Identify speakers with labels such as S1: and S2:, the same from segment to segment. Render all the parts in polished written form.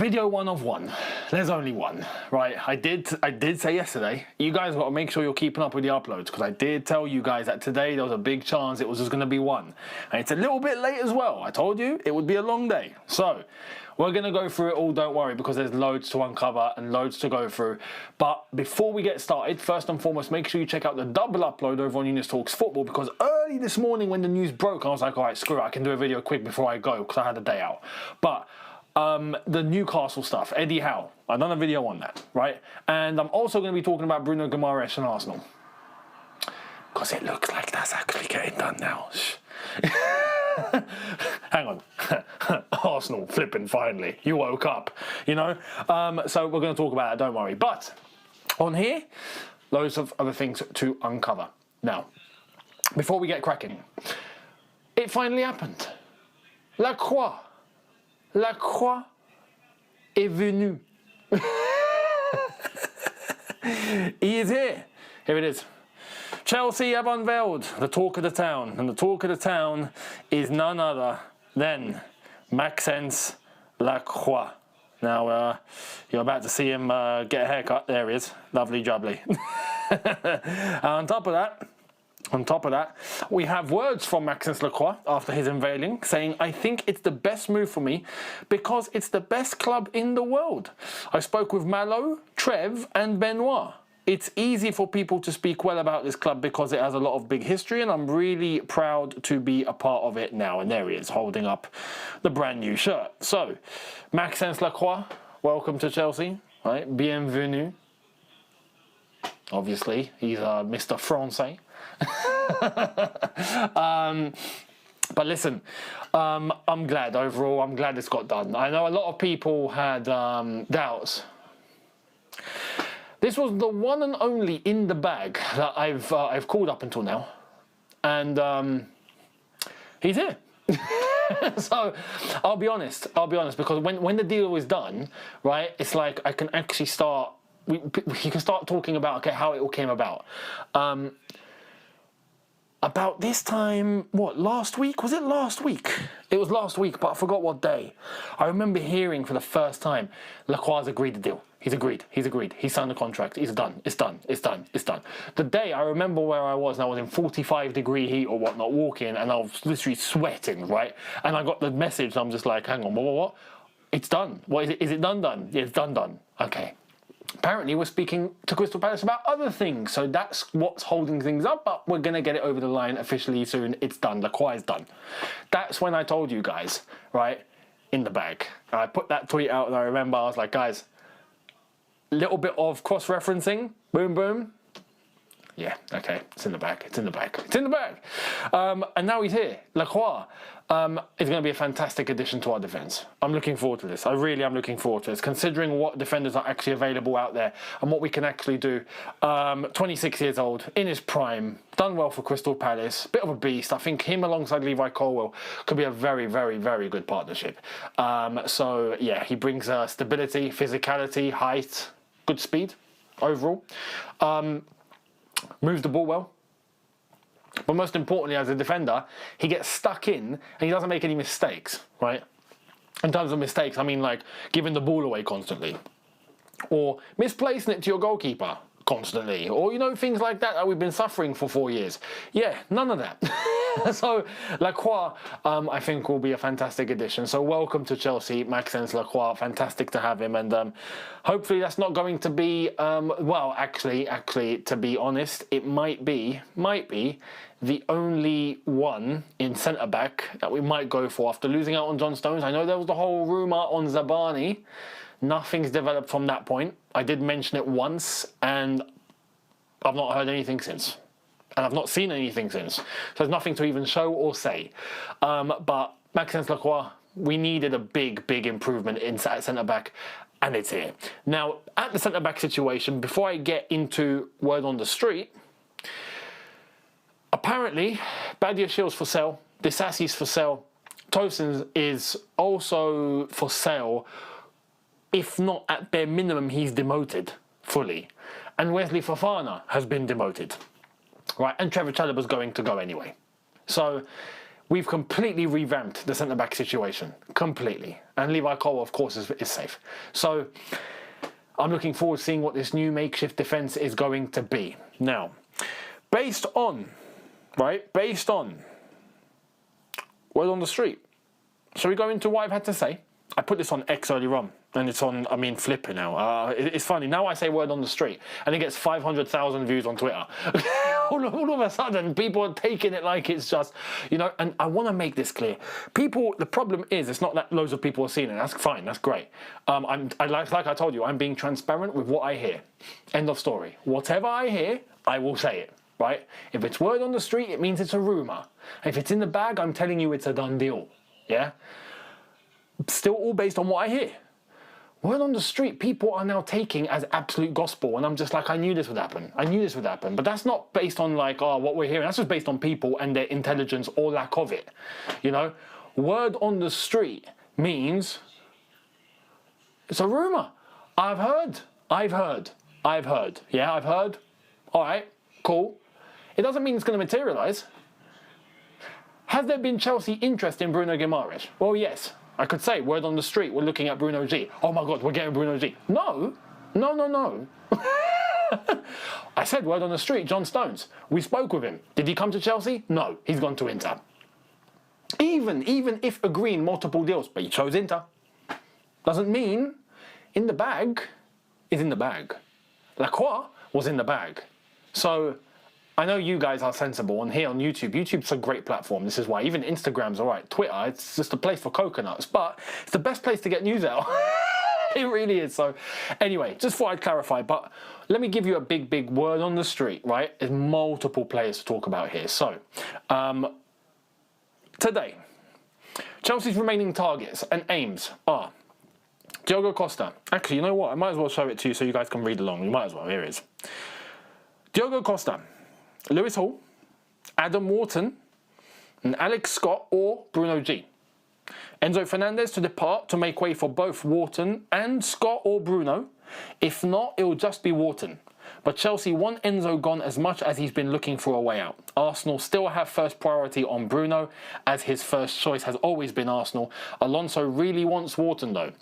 S1: Video 1 of 1. There's only one, right? I did say yesterday, you guys got to make sure you're keeping up with the uploads, because I did tell you guys that today there was a big chance it was just going to be one. And it's a little bit late as well. I told you it would be a long day. So we're going to go through it all, don't worry, because there's loads to uncover and loads to go through. But before we get started, first and foremost, make sure you check out the double upload over on Eunice Talks Football, because early this morning when the news broke, I was like, all right, screw it, I can do a video quick before I go, because I had a day out. But the Newcastle stuff, Eddie Howe, I've done a video on that, right? And I'm also going to be talking about Bruno Guimaraes and Arsenal, because it looks like that's actually getting done now. Hang on. Arsenal flipping finally. You woke up, you know? So we're going to talk about that, don't worry. But on here, loads of other things to uncover. Now, before we get cracking, it finally happened. Lacroix est venu. He is here. Here it is. Chelsea have unveiled the talk of the town, and the talk of the town is none other than Maxence Lacroix. Now, you're about to see him get a haircut. There he is. Lovely jubbly. On top of that, we have words from Maxence Lacroix after his unveiling, saying, I think it's the best move for me because it's the best club in the world. I spoke with Malo, Trev and Benoit. It's easy for people to speak well about this club because it has a lot of big history, and I'm really proud to be a part of it now. And there he is, holding up the brand new shirt. So, Maxence Lacroix, welcome to Chelsea, right? Bienvenue. Obviously, he's Mr. Francais. But listen, I'm glad overall. I'm glad it's got done. I know a lot of people had doubts. This was the one and only in the bag that I've called up until now, and he's here. So I'll be honest, because when the deal is done, right, it's like I can actually start. You can start talking about, okay, how it all came about. About this time, what, last week? Was it last week? It was last week, but I forgot what day. I remember hearing for the first time, Lacroix's agreed the deal. He's agreed. He signed the contract. It's done. The day, I remember where I was, and I was in 45-degree heat or whatnot, walking, and I was literally sweating, right? And I got the message, and I'm just like, hang on, what? It's done. What is it? Is it done? Yeah, it's done. Okay. Apparently, we're speaking to Crystal Palace about other things, so that's what's holding things up, but we're going to get it over the line officially soon. It's done. Lacroix is done. That's when I told you guys, right, in the bag. I put that tweet out, and I remember I was like, guys, little bit of cross-referencing, boom, boom. Yeah, okay, it's in the bag. And now he's here. Lacroix is going to be a fantastic addition to our defence. I'm looking forward to this. I really am looking forward to this, considering what defenders are actually available out there and what we can actually do. 26 years old, in his prime, done well for Crystal Palace, bit of a beast. I think him alongside Levi Colwill could be a very, very, very good partnership. So, yeah, he brings stability, physicality, height, good speed overall. Moves the ball well. But most importantly, as a defender, he gets stuck in and he doesn't make any mistakes, right? In terms of mistakes, I mean like giving the ball away constantly, or misplacing it to your goalkeeper constantly, or, you know, things like that we've been suffering for 4 years. Yeah, none of that. So Lacroix, I think, will be a fantastic addition. So welcome to Chelsea, Maxence Lacroix. Fantastic to have him, and hopefully that's not going to be well, actually, to be honest, it might be the only one in centre back that we might go for after losing out on John Stones. I know there was the whole rumour on Zabani. Nothing's developed from that point. I did mention it once, and I've not heard anything since. And I've not seen anything since. So there's nothing to even show or say. But Maxence Lacroix, we needed a big improvement in centre-back, and it's here. Now, at the centre-back situation, before I get into word on the street, apparently, Badiachile's for sale, Disasi's for sale, Tosin is also for sale. If not at bare minimum, he's demoted fully. And Wesley Fofana has been demoted. Right, and Trevor Chalobah's going to go anyway. So we've completely revamped the centre-back situation. Completely. And Levi Cole, of course, is safe. So I'm looking forward to seeing what this new makeshift defence is going to be. Now, based on word on the street. Shall we go into what I've had to say? I put this on X earlier on, and it's on, Flipper now. It's funny, now I say word on the street, and it gets 500,000 views on Twitter. all of a sudden, people are taking it like it's just, and I want to make this clear. The problem is, it's not that loads of people are seeing it. That's fine, that's great. Like I told you, I'm being transparent with what I hear. End of story. Whatever I hear, I will say it, right? If it's word on the street, it means it's a rumour. If it's in the bag, I'm telling you it's a done deal, yeah? Still all based on what I hear. Word on the street, people are now taking as absolute gospel, and I'm just like, I knew this would happen. But that's not based on what we're hearing. That's just based on people and their intelligence or lack of it. Word on the street means it's a rumour. I've heard. Yeah, I've heard. All right, cool. It doesn't mean it's going to materialise. Has there been Chelsea interest in Bruno Guimaraes? Well, yes. I could say, word on the street, we're looking at Bruno G. Oh my God, we're getting Bruno G. No. I said, word on the street, John Stones. We spoke with him. Did he come to Chelsea? No, he's gone to Inter. Even if agreeing multiple deals, but he chose Inter. Doesn't mean in the bag is in the bag. Lacroix was in the bag. So I know you guys are sensible, and here on YouTube's a great platform. This is why even Instagram's all right. Twitter, it's just a place for coconuts, but it's the best place to get news out. It really is. So anyway, just thought I'd clarify, but let me give you a big word on the street, right? There's multiple players to talk about here. So today, Chelsea's remaining targets and aims are Diogo Costa. Actually, you know what? I might as well show it to you so you guys can read along. You might as well. Here it is. Diogo Costa, Lewis Hall, Adam Wharton, and Alex Scott or Bruno G. Enzo Fernandez to depart to make way for both Wharton and Scott or Bruno. If not, it will just be Wharton. But Chelsea want Enzo gone as much as he's been looking for a way out. Arsenal still have first priority on Bruno, as his first choice has always been Arsenal. Alonso really wants Wharton though.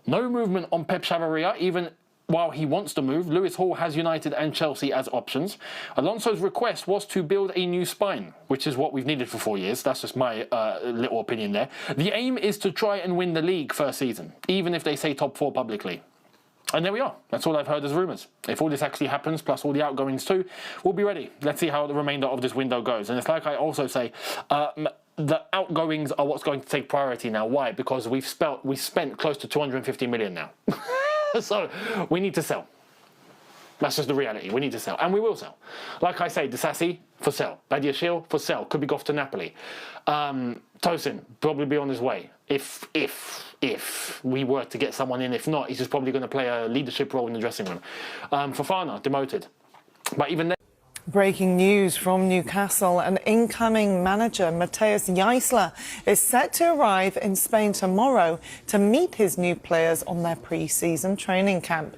S1: No movement on Pep Chavarria, even while he wants to move. Lewis Hall has United and Chelsea as options. Alonso's request was to build a new spine, which is what we've needed for 4 years. That's just my little opinion there. The aim is to try and win the league first season, even if they say top 4 publicly. And there we are. That's all I've heard as rumours. If all this actually happens, plus all the outgoings too, we'll be ready. Let's see how the remainder of this window goes. And it's like I also say, the outgoings are what's going to take priority now. Why? Because we spent close to 250 million now. So we need to sell. That's just the reality. We need to sell. And we will sell. Like I say, Disasi, for sale. Badiashile, for sale. Could be off to Napoli. Tosin, probably be on his way. If we were to get someone in. If not, he's just probably going to play a leadership role in the dressing room. Fofana, demoted. But even then...
S2: Breaking news from Newcastle. An incoming manager, Matthias Jaisler, is set to arrive in Spain tomorrow to meet his new players on their pre-season training camp.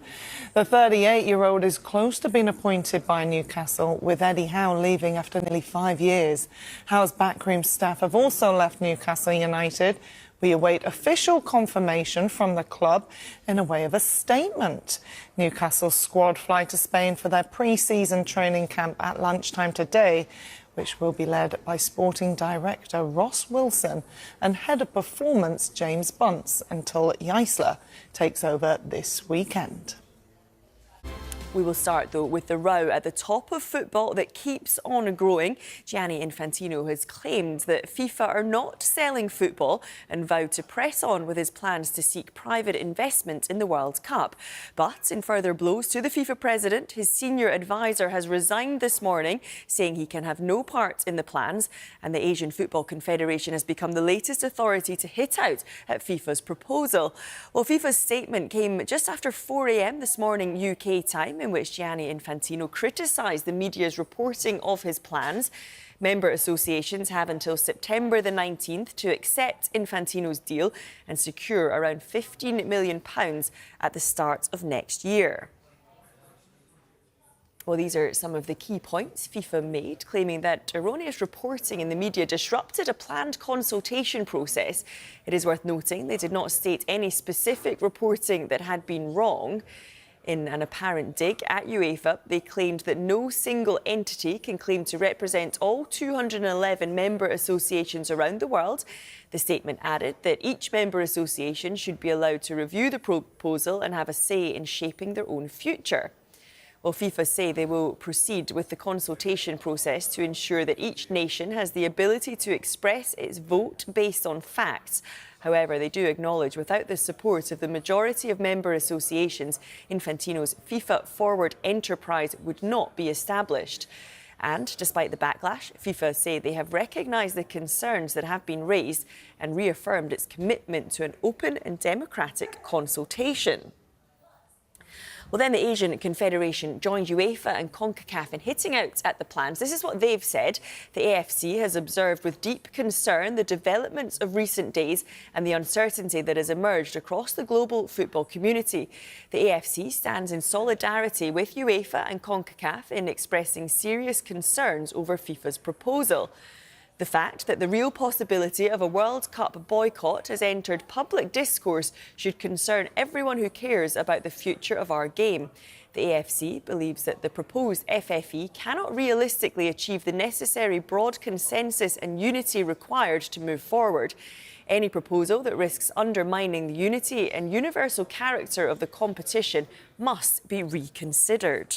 S2: The 38-year-old is close to being appointed by Newcastle, with Eddie Howe leaving after nearly 5 years. Howe's backroom staff have also left Newcastle United. We await official confirmation from the club in a way of a statement. Newcastle's squad fly to Spain for their pre-season training camp at lunchtime today, which will be led by sporting director Ross Wilson and head of performance James Bunce until Jaisler takes over this weekend.
S3: We will start, though, with the row at the top of football that keeps on growing. Gianni Infantino has claimed that FIFA are not selling football and vowed to press on with his plans to seek private investment in the World Cup. But in further blows to the FIFA president, his senior advisor has resigned this morning, saying he can have no part in the plans. And the Asian Football Confederation has become the latest authority to hit out at FIFA's proposal. Well, FIFA's statement came just after 4 a.m. this morning UK time, in which Gianni Infantino criticised the media's reporting of his plans. Member associations have until September the 19th to accept Infantino's deal and secure around £15 million at the start of next year. Well, these are some of the key points FIFA made, claiming that erroneous reporting in the media disrupted a planned consultation process. It is worth noting they did not state any specific reporting that had been wrong. In an apparent dig at UEFA, they claimed that no single entity can claim to represent all 211 member associations around the world. The statement added that each member association should be allowed to review the proposal and have a say in shaping their own future. Well, FIFA say they will proceed with the consultation process to ensure that each nation has the ability to express its vote based on facts. However, they do acknowledge without the support of the majority of member associations, Infantino's FIFA Forward enterprise would not be established. And despite the backlash, FIFA say they have recognised the concerns that have been raised and reaffirmed its commitment to an open and democratic consultation. Well, then the Asian Confederation joined UEFA and CONCACAF in hitting out at the plans. This is what they've said. The AFC has observed with deep concern the developments of recent days and the uncertainty that has emerged across the global football community. The AFC stands in solidarity with UEFA and CONCACAF in expressing serious concerns over FIFA's proposal. The fact that the real possibility of a World Cup boycott has entered public discourse should concern everyone who cares about the future of our game. The AFC believes that the proposed FFE cannot realistically achieve the necessary broad consensus and unity required to move forward. Any proposal that risks undermining the unity and universal character of the competition must be reconsidered.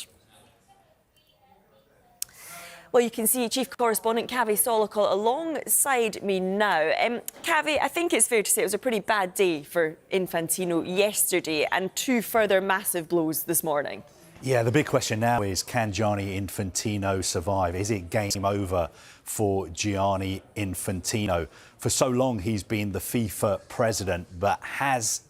S3: Well, you can see Chief Correspondent Cavi Solokol alongside me now. Cavi, I think it's fair to say it was a pretty bad day for Infantino yesterday and two further massive blows this morning.
S4: Yeah, the big question now is, can Gianni Infantino survive? Is it game over for Gianni Infantino? For so long, he's been the FIFA president, but has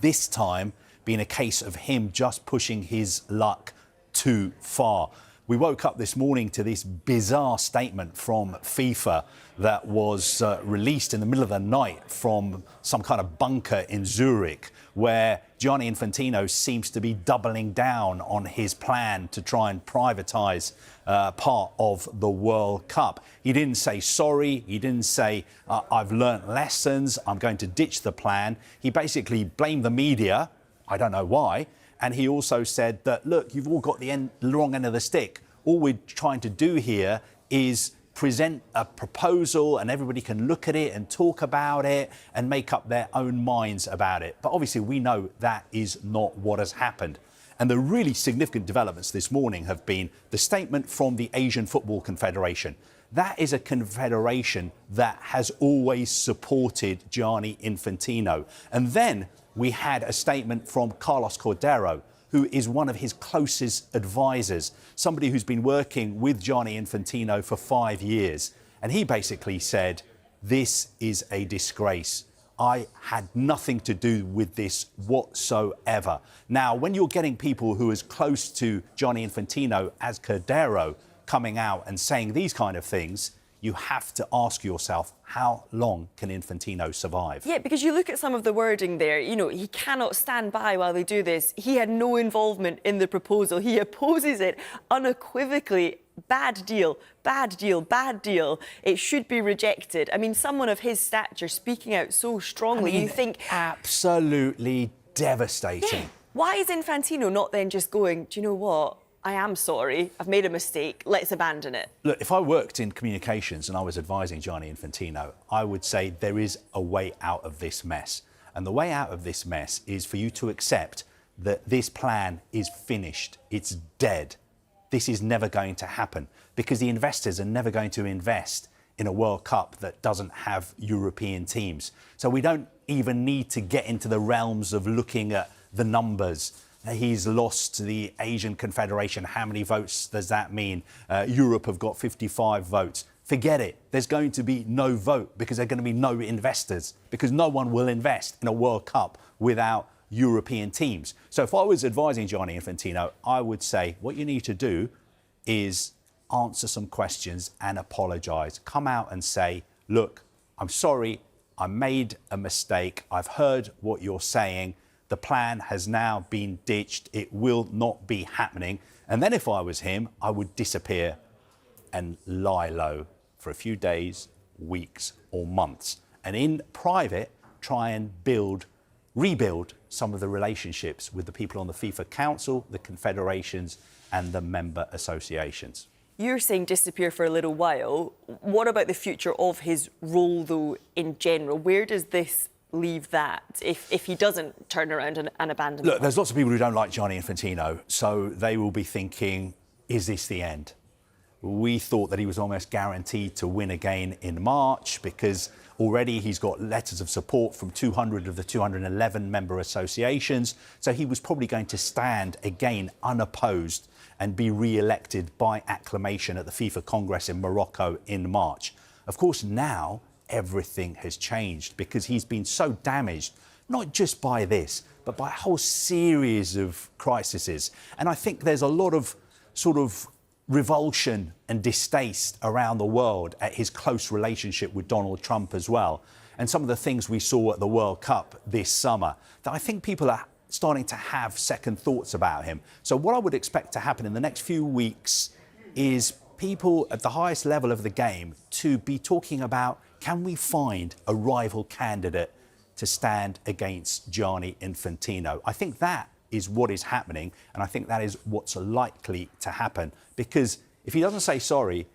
S4: this time been a case of him just pushing his luck too far? We woke up this morning to this bizarre statement from FIFA that was released in the middle of the night from some kind of bunker in Zurich, where Gianni Infantino seems to be doubling down on his plan to try and privatise part of the World Cup. He didn't say sorry. He didn't say, I've learnt lessons, I'm going to ditch the plan. He basically blamed the media. I don't know why. And he also said that, look, you've all got the wrong end of the stick. All we're trying to do here is present a proposal and everybody can look at it and talk about it and make up their own minds about it. But obviously we know that is not what has happened. And the really significant developments this morning have been the statement from the Asian Football Confederation. That is a confederation that has always supported Gianni Infantino. And then we had a statement from Carlos Cordero, who is one of his closest advisors, somebody who's been working with Gianni Infantino for 5 years. And he basically said, this is a disgrace. I had nothing to do with this whatsoever. Now, when you're getting people who are as close to Gianni Infantino as Cordero coming out and saying these kind of things, you have to ask yourself, how long can Infantino survive? Yeah,
S3: because you look at some of the wording there, you know, he cannot stand by while they do this. He had no involvement in the proposal. He opposes it unequivocally. Bad deal, bad deal, bad deal. It should be rejected. I mean, someone of his stature speaking out so strongly, you think...
S4: Absolutely devastating.
S3: Yeah. Why is Infantino not then just going, do you know what? I am sorry, I've made a mistake, let's abandon it.
S4: Look, if I worked in communications and I was advising Gianni Infantino, I would say there is a way out of this mess. And the way out of this mess is for you to accept that this plan is finished, it's dead. This is never going to happen because the investors are never going to invest in a World Cup that doesn't have European teams. So we don't even need to get into the realms of looking at the numbers. He's lost to the Asian Confederation. How many votes does that mean? Europe have got 55 votes. Forget it. There's going to be no vote because there are going to be no investors because no one will invest in a World Cup without European teams. So if I was advising Gianni Infantino, I would say what you need to do is answer some questions and apologise. Come out and say, look, I'm sorry, I made a mistake. I've heard what you're saying. The plan has now been ditched. It will not be happening. And then if I was him, I would disappear and lie low for a few days, weeks or months. And in private, try and rebuild some of the relationships with the people on the FIFA Council, the confederations and the member associations.
S3: You're saying disappear for a little while. What about the future of his role, though, in general? Where does this leave that if he doesn't turn around and abandon
S4: Look, there's lots of people who don't like Gianni Infantino, so they will be thinking, is this the end? We thought that he was almost guaranteed to win again in March because already he's got letters of support from 200 of the 211 member associations, so he was probably going to stand again unopposed and be re-elected by acclamation at the FIFA Congress in Morocco in March. Of course, now everything has changed because he's been so damaged, not just by this, but by a whole series of crises. And I think there's a lot of sort of revulsion and distaste around the world at his close relationship with Donald Trump as well. And some of the things we saw at the World Cup this summer, that I think people are starting to have second thoughts about him. So what I would expect to happen in the next few weeks is people at the highest level of the game to be talking about, can we find a rival candidate to stand against Gianni Infantino? I think that is what is happening, and I think that is what's likely to happen. Because if he doesn't say sorry,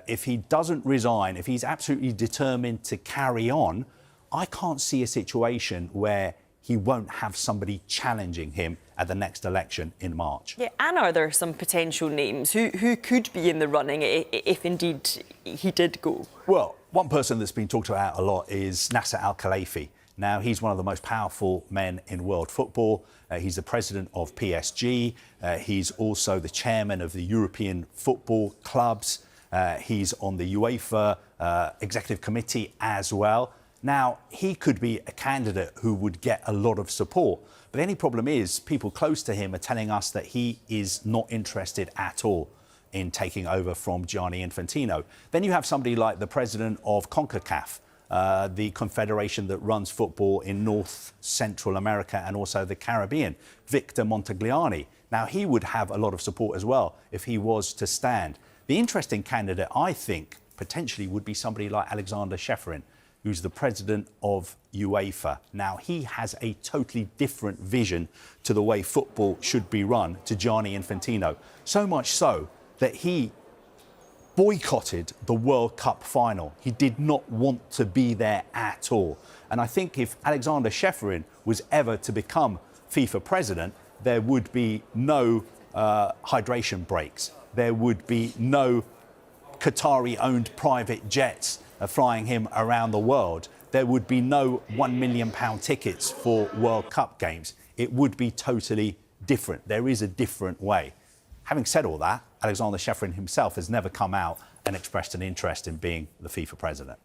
S4: if he doesn't resign, if he's absolutely determined to carry on, I can't see a situation where he won't have somebody challenging him at the next election in March.
S3: Yeah, and are there some potential names who could be in the running if indeed he did go?
S4: Well, one person that's been talked about a lot is Nasser Al-Khelaifi. Now, he's one of the most powerful men in world football. He's the president of PSG. He's also the chairman of the European football clubs. He's on the UEFA executive committee as well. Now, he could be a candidate who would get a lot of support. But the only problem is people close to him are telling us that he is not interested at all in taking over from Gianni Infantino. Then you have somebody like the president of CONCACAF, the confederation that runs football in North Central America and also the Caribbean, Victor Montagliani. Now, he would have a lot of support as well if he was to stand. The interesting candidate, I think, potentially would be somebody like Alexander Ceferin, who's the president of UEFA. Now, he has a totally different vision to the way football should be run to Gianni Infantino. So much so that he boycotted the World Cup final. He did not want to be there at all. And I think if Alexander Ceferin was ever to become FIFA president, there would be no hydration breaks. There would be no Qatari-owned private jets flying him around the world. There would be no £1 million tickets for World Cup games. It would be totally different. There is a different way. Having said all that, Alexander Ceferin himself has never come out and expressed an interest in being the FIFA president.